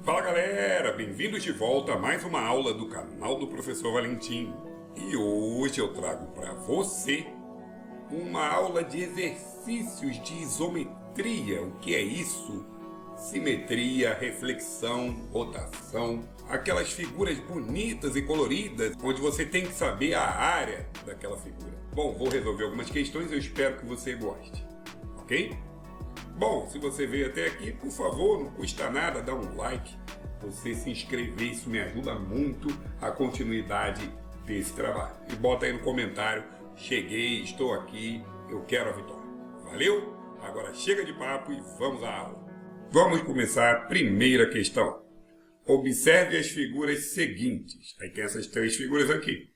Fala galera, bem-vindos de volta a mais uma aula do canal do Professor Valentim. E hoje eu trago para você uma aula de exercícios de isometria. O que é isso? Simetria, reflexão, rotação, aquelas figuras bonitas e coloridas, onde você tem que saber a área daquela figura. Bom, vou resolver algumas questões, eu espero que você goste, ok? Bom, se você veio até aqui, por favor, não custa nada, dá um like, você se inscrever, isso me ajuda muito a continuidade desse trabalho. E bota aí no comentário, cheguei, estou aqui, eu quero a vitória. Valeu? Agora chega de papo e vamos à aula. Vamos começar a primeira questão. Observe as figuras seguintes. Aí tem essas três figuras aqui.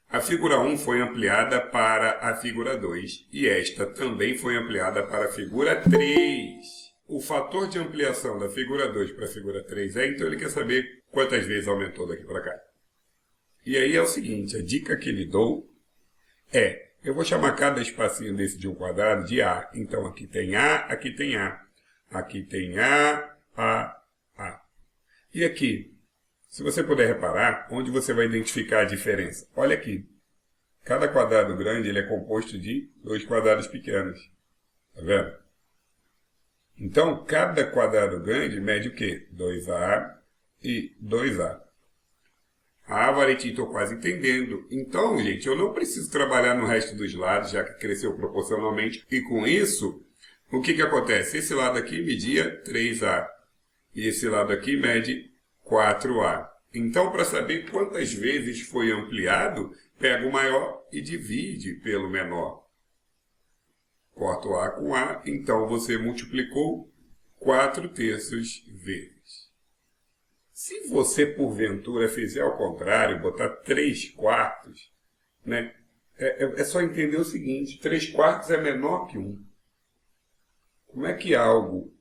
A figura 1 foi ampliada para a figura 2 e esta também foi ampliada para a figura 3. O fator de ampliação da figura 2 para a figura 3 então ele quer saber quantas vezes aumentou daqui para cá. E aí é o seguinte, a dica que lhe dou é, eu vou chamar cada espacinho desse de um quadrado de A. Então aqui tem A, aqui tem A. Aqui tem A. E aqui? Se você puder reparar, onde você vai identificar a diferença? Olha aqui. Cada quadrado grande ele é composto de dois quadrados pequenos. Tá vendo? Então, cada quadrado grande mede o quê? 2A e 2A. Valentim, estou quase entendendo. Então, gente, eu não preciso trabalhar no resto dos lados, já que cresceu proporcionalmente. E com isso, o que acontece? Esse lado aqui media 3A. E esse lado aqui mede 4A. Então, para saber quantas vezes foi ampliado, pega o maior e divide pelo menor. Corta o A com A, então você multiplicou 4/3 vezes. Se você, porventura, fizer ao contrário, botar 3/4, né? É só entender o seguinte, 3/4 é menor que 1. Como é que algo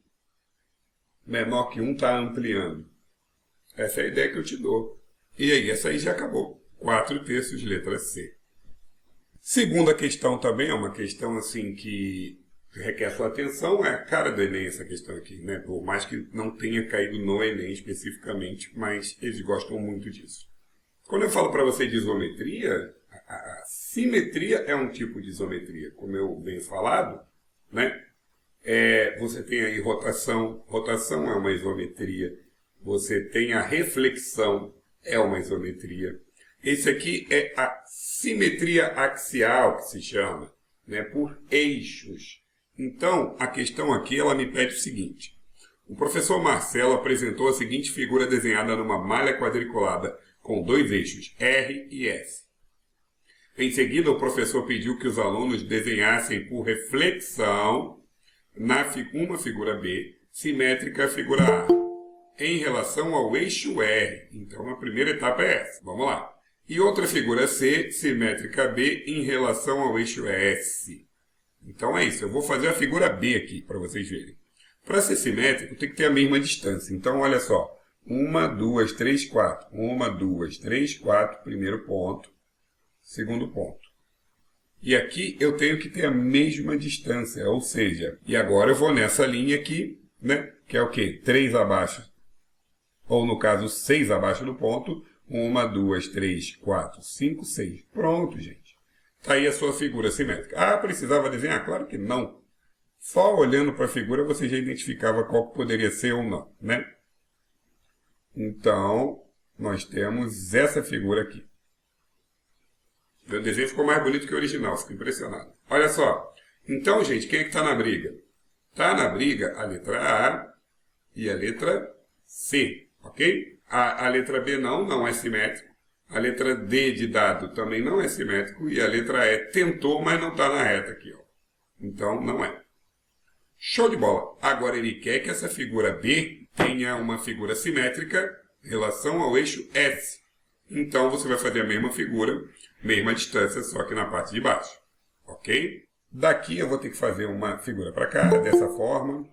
menor que 1 está ampliando? Essa é a ideia que eu te dou. E aí, essa aí já acabou. 4/3, letra C. Segunda questão também é uma questão assim que requer sua atenção. É a cara do Enem essa questão aqui, né? Por mais que não tenha caído no Enem especificamente, mas eles gostam muito disso. Quando eu falo para você de isometria, a simetria é um tipo de isometria. Como eu venho falado, né? Você tem aí rotação. Rotação é uma isometria. Você tem a reflexão, é uma isometria. Esse aqui é a simetria axial, que se chama, né, por eixos. Então, a questão aqui, ela me pede o seguinte. O professor Marcelo apresentou a seguinte figura desenhada numa malha quadriculada com dois eixos, R e S. Em seguida, o professor pediu que os alunos desenhassem por reflexão uma figura B, simétrica à figura A, em relação ao eixo R. Então, a primeira etapa é essa. Vamos lá. E outra figura C, simétrica B, em relação ao eixo S. Então, é isso. Eu vou fazer a figura B aqui, para vocês verem. Para ser simétrico, tem que ter a mesma distância. Então, olha só. 1, 2, 3, 4. 1, 2, 3, 4. Primeiro ponto. Segundo ponto. E aqui eu tenho que ter a mesma distância. Ou seja, e agora eu vou nessa linha aqui, né? Que é o quê? 3 abaixo. Ou, no caso, 6 abaixo do ponto. 1, 2, 3, 4, 5, 6. Pronto, gente. Está aí a sua figura simétrica. Precisava desenhar? Claro que não. Só olhando para a figura você já identificava qual poderia ser ou não, né? Então, nós temos essa figura aqui. Meu desenho ficou mais bonito que o original. Fico impressionado. Olha só. Então, gente, quem é que está na briga? Está na briga a letra A e a letra C. Ok? A letra B não é simétrico. A letra D de dado também não é simétrico. E a letra E tentou, mas não está na reta aqui. Ó. Então, não é. Show de bola. Agora, ele quer que essa figura B tenha uma figura simétrica em relação ao eixo S. Então, você vai fazer a mesma figura, mesma distância, só que na parte de baixo. Ok? Daqui eu vou ter que fazer uma figura para cá, dessa forma.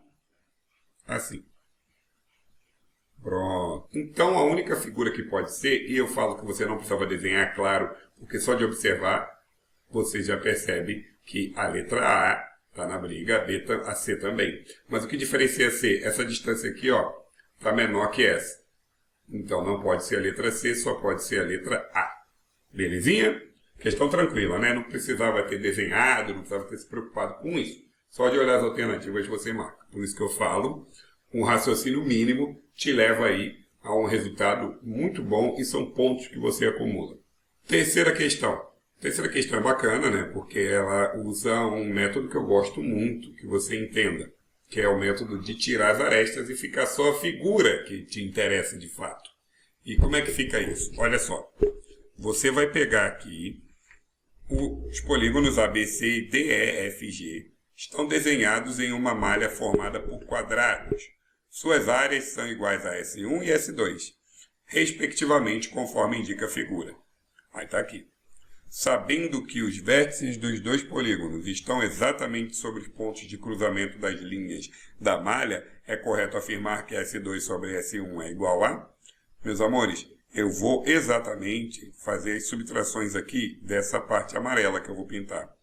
Assim. Pronto. Então, a única figura que pode ser, e eu falo que você não precisava desenhar, claro, porque só de observar, você já percebe que a letra A está na briga, a C também. Mas o que diferencia a C? Essa distância aqui, ó, está menor que essa. Então não pode ser a letra C, só pode ser a letra A. Belezinha? Questão tranquila, né? Não precisava ter desenhado, não precisava ter se preocupado com isso. Só de olhar as alternativas você marca. Por isso que eu falo, um raciocínio mínimo te leva aí a um resultado muito bom e são pontos que você acumula. Terceira questão. Terceira questão é bacana, né? Porque ela usa um método que eu gosto muito, que você entenda, que é o método de tirar as arestas e ficar só a figura que te interessa de fato. E como é que fica isso? Olha só. Você vai pegar aqui os polígonos ABC, D, E, F, G estão desenhados em uma malha formada por quadrados. Suas áreas são iguais a S1 e S2, respectivamente, conforme indica a figura. Aí está aqui. Sabendo que os vértices dos dois polígonos estão exatamente sobre os pontos de cruzamento das linhas da malha, é correto afirmar que S2 sobre S1 é igual a? Meus amores, eu vou exatamente fazer as subtrações aqui dessa parte amarela que eu vou pintar.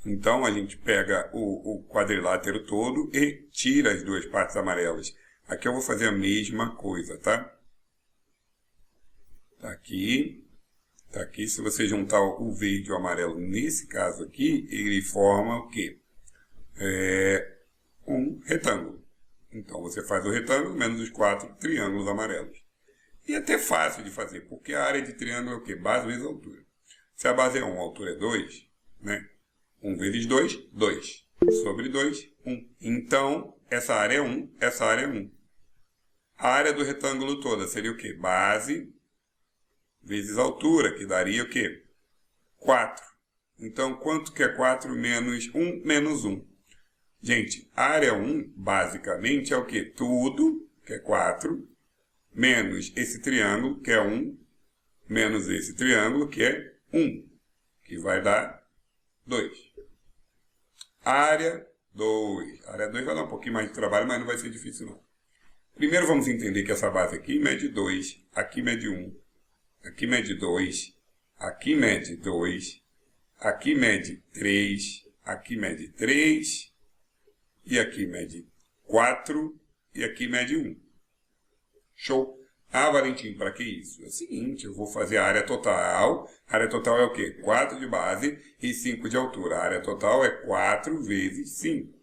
Então, a gente pega o quadrilátero todo e tira as duas partes amarelas. Aqui eu vou fazer a mesma coisa, tá? Tá aqui. Tá aqui. Se você juntar o verde e o amarelo nesse caso aqui, ele forma o quê? Um retângulo. Então, você faz o retângulo menos os 4 triângulos amarelos. E é até fácil de fazer, porque a área de triângulo é o quê? Base vezes altura. Se a base é 1, a altura é 2, né? 1 vezes 2, 2. Sobre 2, 1. Então, essa área é 1, essa área é 1. A área do retângulo toda seria o quê? Base vezes altura, que daria o quê? 4. Então, quanto que é 4 menos 1 menos 1? Gente, área 1, basicamente, é o quê? Tudo, que é 4, menos esse triângulo, que é 1, menos esse triângulo, que é 1, que vai dar 2. Área 2. Área 2 vai dar um pouquinho mais de trabalho, mas não vai ser difícil, não. Primeiro vamos entender que essa base aqui mede 2, aqui mede 1, aqui mede 2, aqui mede 2, aqui mede 3, aqui mede 3, e aqui mede 4, e aqui mede 1. Show? Ah, Valentim, para que isso? É o seguinte, eu vou fazer a área total. A área total é o quê? 4 de base e 5 de altura. A área total é 4 vezes 5.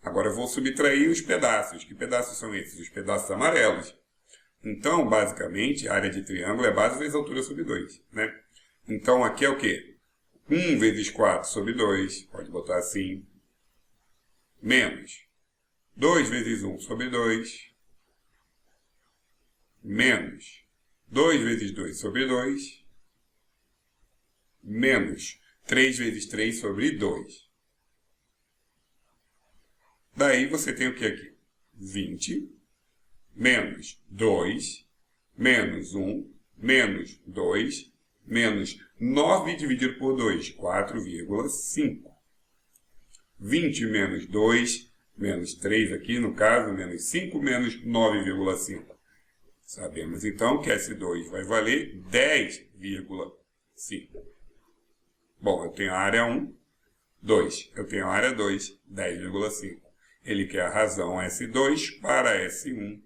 Agora eu vou subtrair os pedaços. Que pedaços são esses? Os pedaços amarelos. Então, basicamente, a área de triângulo é base vezes altura sobre 2, né? Então, aqui é o quê? 1 vezes 4 sobre 2, pode botar assim, menos 2 vezes 1 sobre 2, menos 2 vezes 2 sobre 2, menos 3 vezes 3 sobre 2. Daí você tem o que aqui? 20, menos 2, menos 1, menos 2, menos 9 dividido por 2, 4,5. 20 menos 2, menos 3 aqui, no caso, menos 5, menos 9,5. Sabemos então que S2 vai valer 10,5. Bom, eu tenho a área 1, 2. Eu tenho a área 2, 10,5. Ele quer a razão S2 para S1.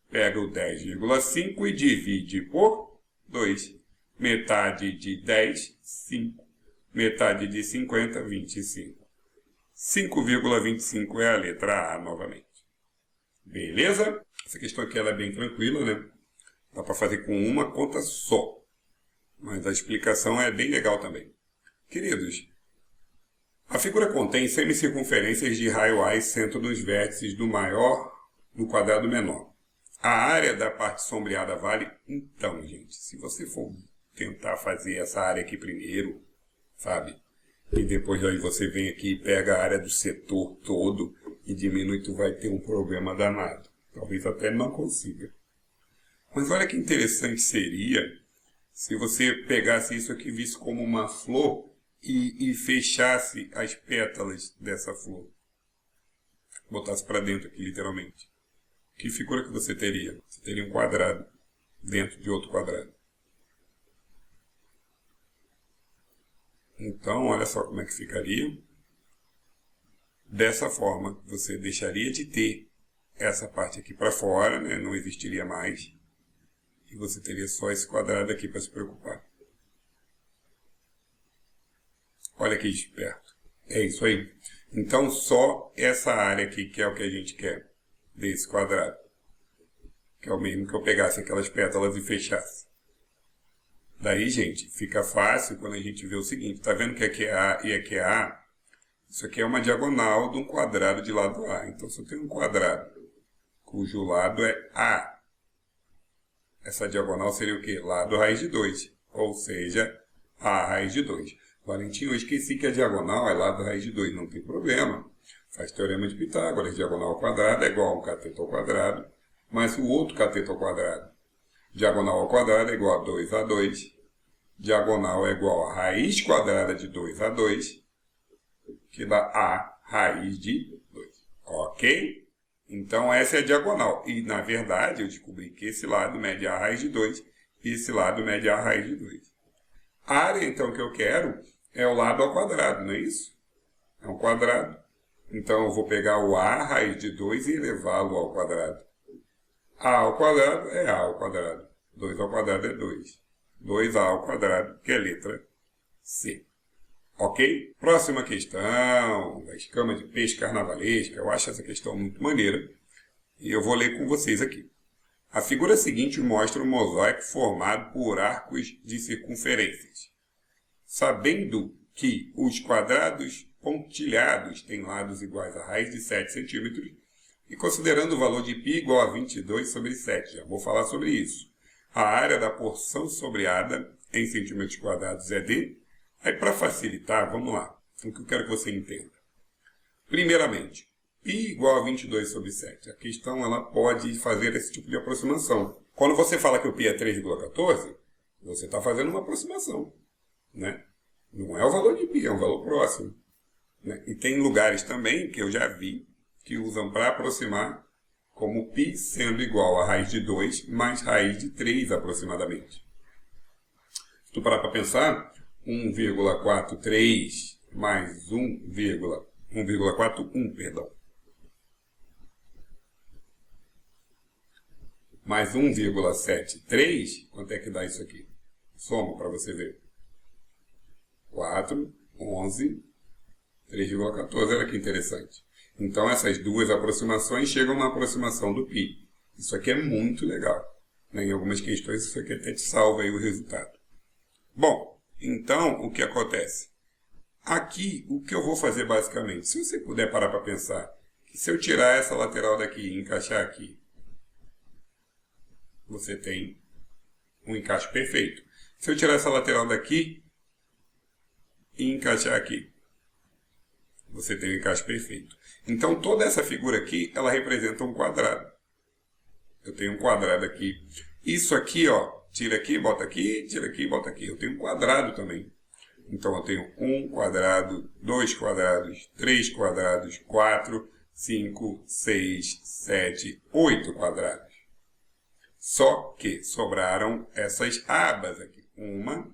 Pega o 10,5 e divide por 2. Metade de 10, 5. Metade de 50, 25. 5,25 é a letra A novamente. Beleza? Essa questão aqui ela é bem tranquila, né? Dá para fazer com uma conta só. Mas a explicação é bem legal também. Queridos, a figura contém semicircunferências de raio A e centro dos vértices do maior no quadrado menor. A área da parte sombreada vale? Então, gente, se você for tentar fazer essa área aqui primeiro, sabe? E depois aí você vem aqui e pega a área do setor todo e diminui, tu vai ter um problema danado. Talvez até não consiga. Mas olha que interessante seria se você pegasse isso aqui, visse como uma flor e fechasse as pétalas dessa flor. Botasse para dentro aqui, literalmente. Que figura que você teria? Você teria um quadrado dentro de outro quadrado. Então, olha só como é que ficaria. Dessa forma, você deixaria de ter essa parte aqui para fora, né? Não existiria mais. E você teria só esse quadrado aqui para se preocupar. Olha que esperto. É isso aí. Então, só essa área aqui que é o que a gente quer desse quadrado. Que é o mesmo que eu pegasse aquelas pétalas e fechasse. Daí, gente, fica fácil quando a gente vê o seguinte. Tá vendo que aqui é A e aqui é A? Isso aqui é uma diagonal de um quadrado de lado A. Então, se eu tenho um quadrado cujo lado é A, essa diagonal seria o quê? Lado raiz de 2. Ou seja, A raiz de 2. Valentim, eu esqueci que a diagonal é lado raiz de 2. Não tem problema. Faz teorema de Pitágoras. Diagonal ao quadrado é igual a um cateto ao quadrado, mais o outro cateto ao quadrado. Diagonal ao quadrado é igual a 2A2. Diagonal é igual a raiz quadrada de 2A2, que dá A raiz de 2. Ok? Então, essa é a diagonal. E, na verdade, eu descobri que esse lado mede A raiz de 2 e esse lado mede A raiz de 2. A área, então, que eu quero é o lado ao quadrado, não é isso? É um quadrado. Então, eu vou pegar o A raiz de 2 e elevá-lo ao quadrado. A ao quadrado é A ao quadrado. 2 ao quadrado é 2. 2A ao quadrado, que é a letra C. Ok? Próxima questão, da escama de peixe carnavalesca. Eu acho essa questão muito maneira. E eu vou ler com vocês aqui. A figura seguinte mostra um mosaico formado por arcos de circunferências. Sabendo que os quadrados pontilhados têm lados iguais a raiz de 7 centímetros, e considerando o valor de π igual a 22 sobre 7, já vou falar sobre isso. A área da porção sobreada em centímetros quadrados é d. Aí, para facilitar, vamos lá. O que eu quero que você entenda. Primeiramente, π igual a 22 sobre 7. A questão ela pode fazer esse tipo de aproximação. Quando você fala que o π é 3,14, você está fazendo uma aproximação, né? Não é o valor de π, é um valor próximo, né? E tem lugares também que eu já vi que usam para aproximar como π sendo igual a raiz de 2 mais raiz de 3 aproximadamente. Se tu parar para pensar, 1,43 mais 1,41, perdão. Mais 1,73, quanto é que dá isso aqui? Soma para você ver. 4, 11, 3,14, olha que interessante. Então essas duas aproximações chegam na aproximação do π. Isso aqui é muito legal, né? Em algumas questões isso aqui até te salva aí o resultado. Bom, então, o que acontece? Aqui, o que eu vou fazer basicamente? Se você puder parar para pensar, que se eu tirar essa lateral daqui e encaixar aqui, você tem um encaixe perfeito. Se eu tirar essa lateral daqui e encaixar aqui, você tem um encaixe perfeito. Então, toda essa figura aqui, ela representa um quadrado. Eu tenho um quadrado aqui. Isso aqui, ó. Tira aqui, bota aqui, tira aqui, bota aqui. Eu tenho um quadrado também. Então, eu tenho 1 quadrado, 2 quadrados, 3 quadrados, 4, 5, 6, 7, 8 quadrados. Só que sobraram essas abas aqui. 1,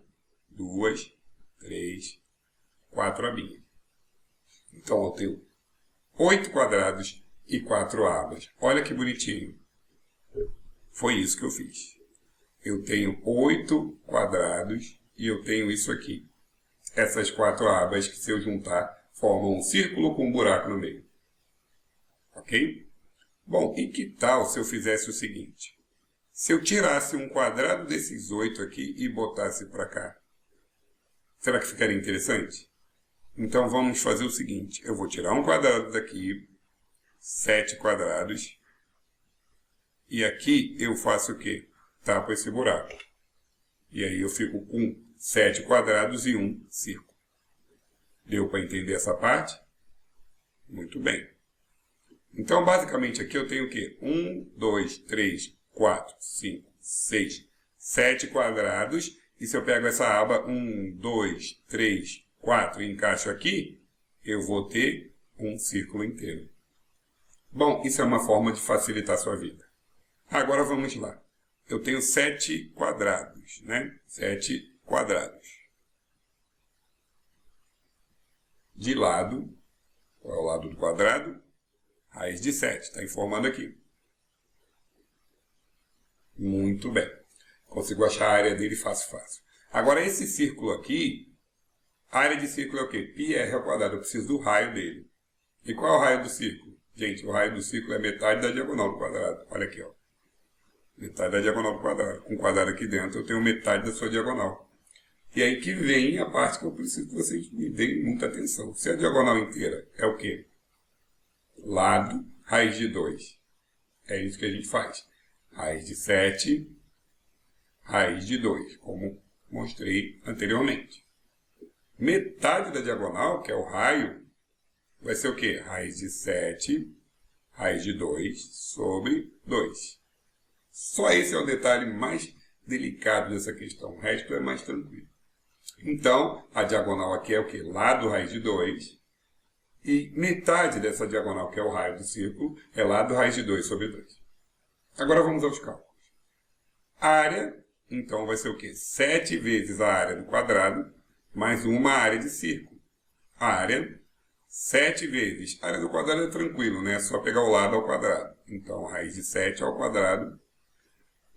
2, 3, 4 abinhas. Então, eu tenho 8 quadrados e 4 abas. Olha que bonitinho. Foi isso que eu fiz. Eu tenho 8 quadrados e eu tenho isso aqui. Essas 4 abas que, se eu juntar, formam um círculo com um buraco no meio. Ok? Bom, e que tal se eu fizesse o seguinte? Se eu tirasse um quadrado desses 8 aqui e botasse para cá, será que ficaria interessante? Então, vamos fazer o seguinte. Eu vou tirar um quadrado daqui, 7 quadrados, e aqui eu faço o quê? Tapo esse buraco. E aí eu fico com 7 quadrados e um círculo. Deu para entender essa parte? Muito bem. Então, basicamente, aqui eu tenho o quê? 1, 2, 3, 4, 5, 6, 7 quadrados. E se eu pego essa aba 1, 2, 3, 4 e encaixo aqui, eu vou ter um círculo inteiro. Bom, isso é uma forma de facilitar a sua vida. Agora vamos lá. Eu tenho 7 quadrados, né? 7 quadrados. De lado, qual é o lado do quadrado? Raiz de 7, está informando aqui. Muito bem. Consigo achar a área dele fácil. Agora, esse círculo aqui, a área de círculo é o quê? πr ao quadrado. Eu preciso do raio dele. E qual é o raio do círculo? Gente, o raio do círculo é metade da diagonal do quadrado. Olha aqui, ó. Metade da diagonal do quadrado. Com o quadrado aqui dentro, eu tenho metade da sua diagonal. E aí que vem a parte que eu preciso que vocês me deem muita atenção. Se a diagonal inteira é o quê? Lado, raiz de 2. É isso que a gente faz. Raiz de 7, raiz de 2, como mostrei anteriormente. Metade da diagonal, que é o raio, vai ser o quê? Raiz de 7, raiz de 2 sobre 2. Só esse é o detalhe mais delicado dessa questão. O resto é mais tranquilo. Então, a diagonal aqui é o quê? Lado, raiz de 2. E metade dessa diagonal, que é o raio do círculo, é lado, raiz de 2 sobre 2. Agora vamos aos cálculos. A área, então, vai ser o quê? 7 vezes a área do quadrado, mais uma área de círculo. A área, 7 vezes. A área do quadrado é tranquilo, né? É só pegar o lado ao quadrado. Então, raiz de 7 ao quadrado,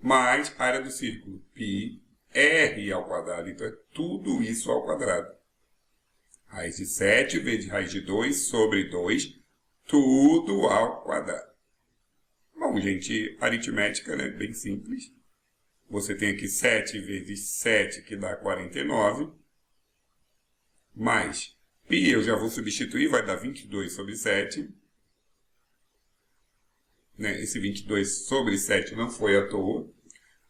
mais a área do círculo, πr ao quadrado. Então, é tudo isso ao quadrado. Raiz de 7 vezes raiz de 2 sobre 2, tudo ao quadrado. Bom, gente, aritmética, né? Bem simples. Você tem aqui 7 vezes 7, que dá 49. Mais π, eu já vou substituir, vai dar 22 sobre 7. Né? Esse 22 sobre 7 não foi à toa.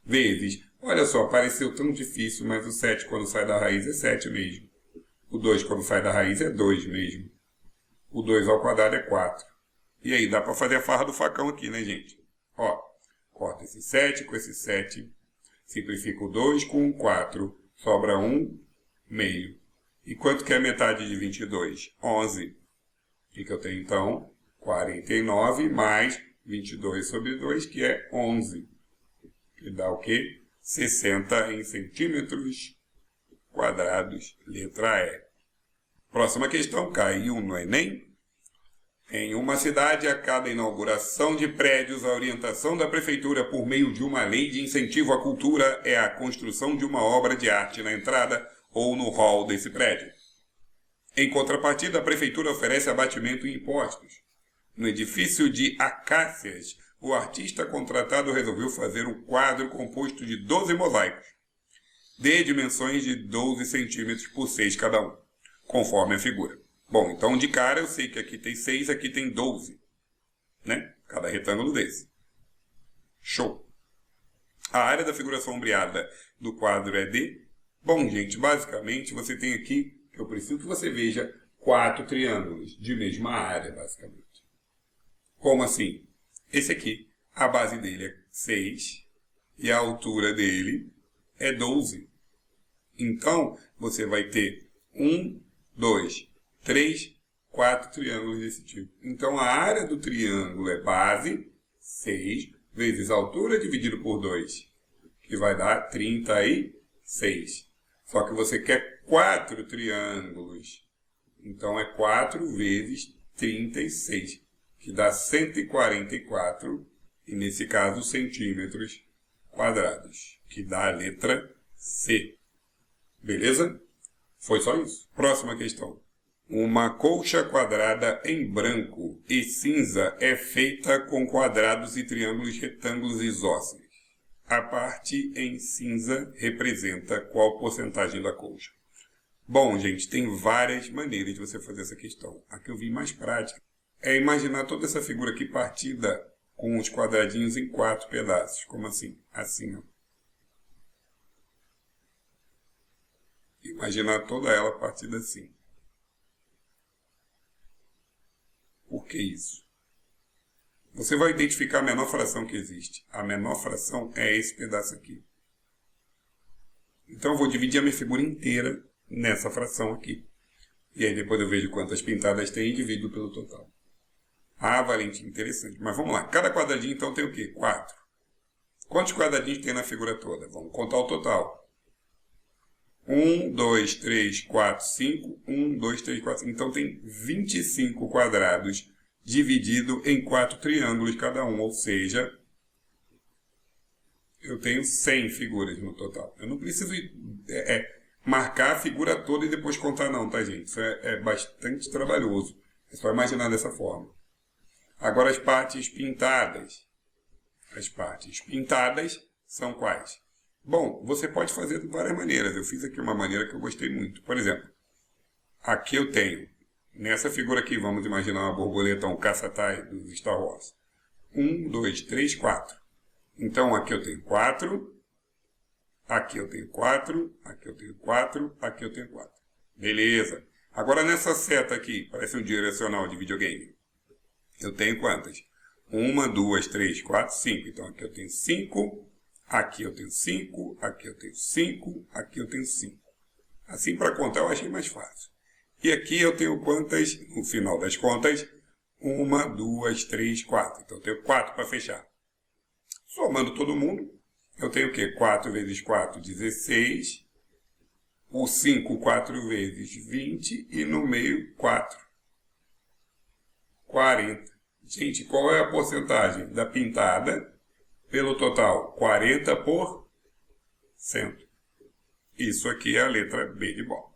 Vezes, olha só, pareceu tão difícil, mas o 7 quando sai da raiz é 7 mesmo. O 2 quando sai da raiz é 2 mesmo. O 2 ao quadrado é 4. E aí, dá para fazer a farra do facão aqui, né, gente? Ó, corta esse 7 com esse 7. Simplifica o 2 com o 4. Sobra 1 meio. E quanto que é metade de 22? 11. O que eu tenho, então? 49 mais 22 sobre 2, que é 11. Que dá o quê? 60 em centímetros quadrados. Letra E. Próxima questão, caiu no Enem. Em uma cidade, a cada inauguração de prédios, a orientação da prefeitura por meio de uma lei de incentivo à cultura é a construção de uma obra de arte na entrada ou no hall desse prédio. Em contrapartida, a prefeitura oferece abatimento em impostos. No edifício de Acácias, o artista contratado resolveu fazer um quadro composto de 12 mosaicos, de dimensões de 12 centímetros por 6 cada um, conforme a figura. Bom, então de cara eu sei que aqui tem 6, aqui tem 12, né? Cada retângulo desse. Show! A área da figura sombreada do quadro é de... Bom, gente, basicamente você tem aqui, que eu preciso que você veja, 4 triângulos de mesma área, basicamente. Como assim? Esse aqui, a base dele é 6 e a altura dele é 12. Então, você vai ter 1, 2, 3, 4 triângulos desse tipo. Então, a área do triângulo é base, 6, vezes a altura dividido por 2, que vai dar 36. Só que você quer 4 triângulos. Então, é 4 vezes 36, que dá 144, e nesse caso, centímetros quadrados, que dá a letra C. Beleza? Foi só isso. Próxima questão. Uma colcha quadrada em branco e cinza é feita com quadrados e triângulos retângulos isósceles. A parte em cinza representa qual porcentagem da colcha? Bom, gente, tem várias maneiras de você fazer essa questão. A que eu vi mais prática é imaginar toda essa figura aqui partida com os quadradinhos em 4 pedaços. Como assim? Assim, ó. Imaginar toda ela partida assim. Por que isso? Você vai identificar a menor fração que existe. A menor fração é esse pedaço aqui. Então eu vou dividir a minha figura inteira nessa fração aqui. E aí depois eu vejo quantas pintadas tem e divido pelo total. Ah, Valentim, interessante. Mas vamos lá. Cada quadradinho então tem o quê? 4. Quantos quadradinhos tem na figura toda? Vamos contar o total. 1, 2, 3, 4, 5. 1, 2, 3, 4, 5. Então tem 25 quadrados dividido em 4 triângulos cada um, ou seja, eu tenho 100 figuras no total. Eu não preciso marcar a figura toda e depois contar não, tá, gente? Isso é bastante trabalhoso. É só imaginar dessa forma. Agora as partes pintadas. As partes pintadas são quais? Bom, você pode fazer de várias maneiras. Eu fiz aqui uma maneira que eu gostei muito. Por exemplo, aqui eu tenho, nessa figura aqui, vamos imaginar uma borboleta, um caça-tai do Star Wars. 1, 2, 3, 4. Então, aqui eu tenho 4, aqui eu tenho 4, aqui eu tenho 4, aqui eu tenho 4. Beleza. Agora, nessa seta aqui, parece um direcional de videogame. Eu tenho quantas? 1, 2, 3, 4, 5. Então, aqui eu tenho 5, aqui eu tenho 5, aqui eu tenho 5, aqui eu tenho 5. Assim, para contar, eu achei mais fácil. E aqui eu tenho quantas? No final das contas, 1, 2, 3, 4. Então, eu tenho 4 para fechar. Somando todo mundo, eu tenho o quê? 4 vezes 4, 16. O 5, 4 vezes 20. E no meio, 4. 40. Gente, qual é a porcentagem da pintada pelo total? 40%. Isso aqui é a letra B de bola.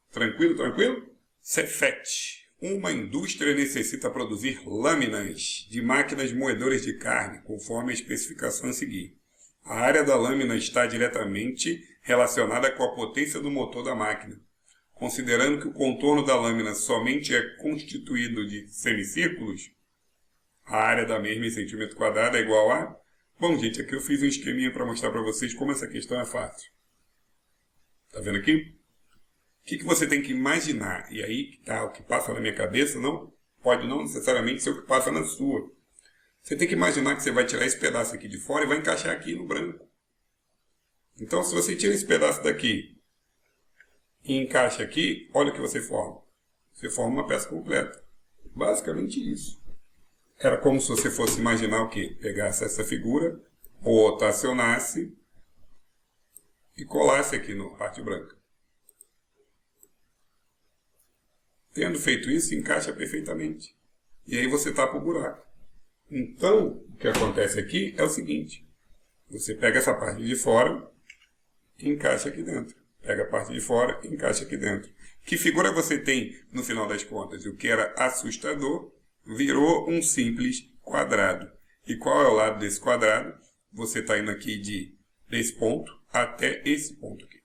Tranquilo, tranquilo? Cefet. Uma indústria necessita produzir lâminas de máquinas moedoras de carne, conforme a especificação a seguir. A área da lâmina está diretamente relacionada com a potência do motor da máquina. Considerando que o contorno da lâmina somente é constituído de semicírculos, a área da mesma em centímetro quadrado é igual a... Bom, gente, aqui eu fiz um esqueminha para mostrar para vocês como essa questão é fácil. Tá vendo aqui? O que você tem que imaginar? E aí, tá, o que passa na minha cabeça pode não necessariamente ser o que passa na sua. Você tem que imaginar que você vai tirar esse pedaço aqui de fora e vai encaixar aqui no branco. Então, se você tira esse pedaço daqui e encaixa aqui, olha o que você forma. Você forma uma peça completa. Basicamente isso. Era como se você fosse imaginar o quê? Pegasse essa figura, rotacionasse e colasse aqui na parte branca. Tendo feito isso, encaixa perfeitamente. E aí você tapa o buraco. Então, o que acontece aqui é o seguinte. Você pega essa parte de fora e encaixa aqui dentro. Pega a parte de fora e encaixa aqui dentro. Que figura você tem no final das contas? O que era assustador virou um simples quadrado. E qual é o lado desse quadrado? Você está indo aqui desse ponto até esse ponto aqui.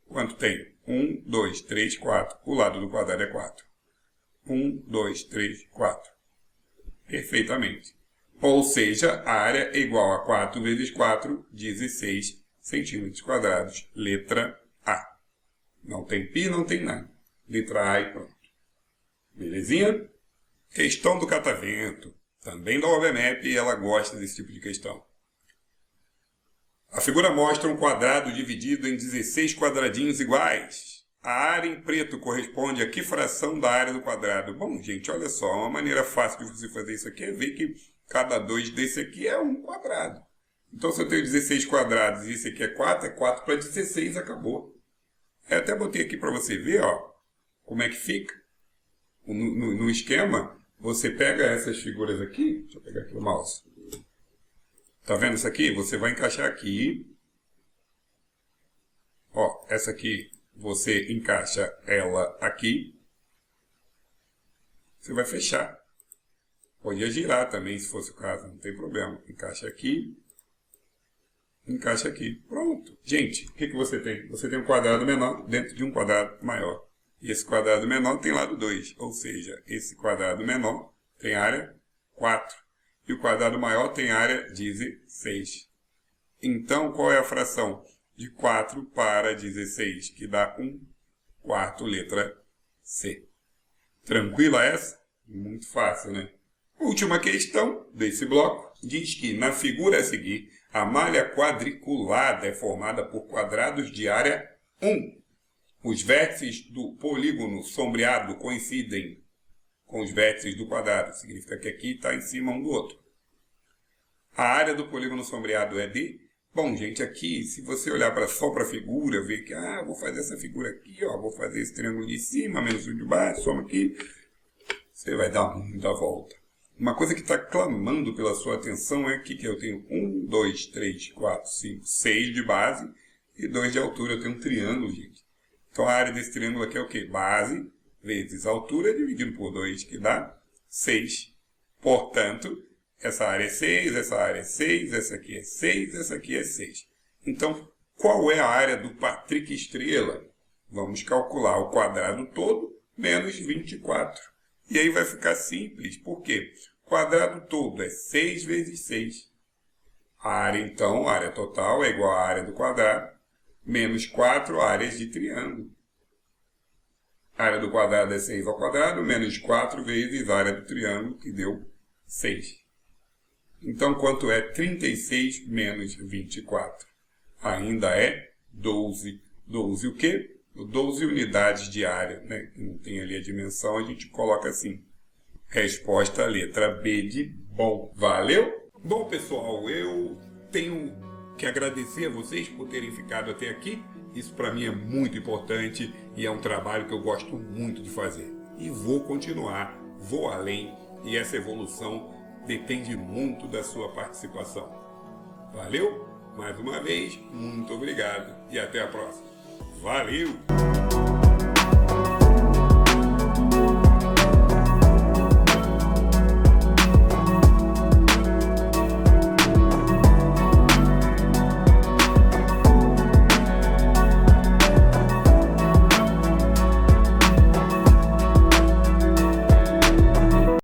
Quanto tem? 1, 2, 3, 4. O lado do quadrado é 4. 1, 2, 3, 4. Perfeitamente. Ou seja, a área é igual a 4 vezes 4, 16 centímetros quadrados. Letra A. Não tem pi, não tem nada. Letra A e pronto. Belezinha? Questão do catavento. Também da OBMAP, ela gosta desse tipo de questão. A figura mostra um quadrado dividido em 16 quadradinhos iguais. A área em preto corresponde a que fração da área do quadrado? Bom, gente, olha só, uma maneira fácil de você fazer isso aqui é ver que cada 2 desse aqui é um quadrado. Então, se eu tenho 16 quadrados e esse aqui é 4 para 16, acabou. Eu até botei aqui para você ver, ó, como é que fica. No esquema, você pega essas figuras aqui, deixa eu pegar aqui o mouse. Tá vendo isso aqui? Você vai encaixar aqui. Ó, essa aqui, você encaixa ela aqui. Você vai fechar. Podia girar também, se fosse o caso, não tem problema. Encaixa aqui. Encaixa aqui. Pronto. Gente, o que você tem? Você tem um quadrado menor dentro de um quadrado maior. E esse quadrado menor tem lado 2. Ou seja, esse quadrado menor tem área 4. E o quadrado maior tem área 16. Então, qual é a fração de 4 para 16? Que dá 1/4, letra C. Tranquila essa? Muito fácil, né? Última questão desse bloco diz que na figura a seguir, a malha quadriculada é formada por quadrados de área 1. Os vértices do polígono sombreado coincidem com os vértices do quadrado. Significa que aqui está em cima um do outro. A área do polígono sombreado é de... Bom, gente, aqui, se você olhar só para a figura, ver que, vou fazer essa figura aqui, ó, vou fazer esse triângulo de cima, menos o de baixo, soma aqui. você vai dar muita volta. Uma coisa que está clamando pela sua atenção é que eu tenho 1, 2, 3, 4, 5, 6 de base e 2 de altura. Eu tenho um triângulo, gente. Então a área desse triângulo aqui é o quê? Base vezes altura dividido por 2, que dá 6. Portanto, essa área é 6, essa área é 6, essa aqui é 6, essa aqui é 6. Então, qual é a área do Patrick Estrela? Vamos calcular o quadrado todo menos 24. E aí vai ficar simples. Por quê? O quadrado todo é 6 vezes 6. A área, então, a área total é igual à área do quadrado menos 4 áreas de triângulo. A área do quadrado é 6 ao quadrado, menos 4 vezes a área do triângulo, que deu 6. Então, quanto é 36 menos 24? Ainda é 12. 12 o quê? 12 unidades de área, né? Não tem ali a dimensão, a gente coloca assim. Resposta letra B de bom. Valeu? Bom, pessoal, eu tenho que agradecer a vocês por terem ficado até aqui. Isso para mim é muito importante e é um trabalho que eu gosto muito de fazer. E vou continuar, vou além, e essa evolução depende muito da sua participação. Valeu? Mais uma vez, muito obrigado e até a próxima. Valeu!